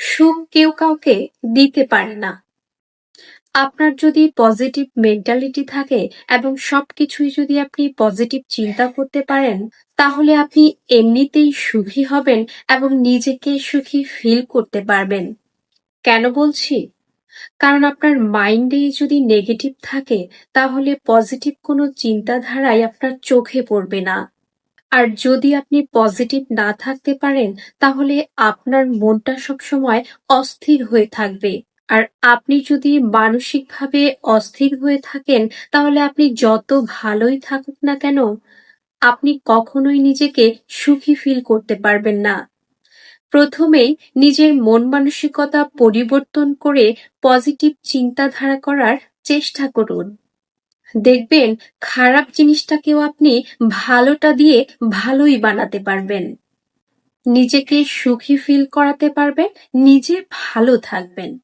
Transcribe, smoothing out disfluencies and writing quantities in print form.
সুখ কেউ কাউকে দিতে পারে না। আপনার যদি পজিটিভ মেন্টালিটি থাকে এবং সবকিছুই যদি আপনি পজিটিভ চিন্তা করতে পারেন, তাহলে আপনি এমনিতেই সুখী হবেন এবং নিজেকে সুখী ফিল করতে পারবেন। কেন বলছি? কারণ আপনার মাইন্ডেই যদি নেগেটিভ থাকে, তাহলে পজিটিভ কোনো চিন্তাধারাই আপনার চোখে পড়বে না। আর যদি আপনি পজিটিভ না থাকতে পারেন, তাহলে আপনার মনটা সবসময় অস্থির হয়ে থাকবে। আর আপনি যদি মানসিকভাবে অস্থির হয়ে থাকেন, তাহলে আপনি যত ভালোই থাকুক না কেন, আপনি কখনোই নিজেকে সুখী ফিল করতে পারবেন না। প্রথমেই নিজের মন মানসিকতা পরিবর্তন করে পজিটিভ চিন্তাধারা করার চেষ্টা করুন। দেখবেন খারাপ জিনিসটাকেও আপনি ভালোটা দিয়ে ভালোই বানাতে পারবেন। নিজেকে সুখী ফিল করাতে পারবেন, নিজে ভালো থাকবেন।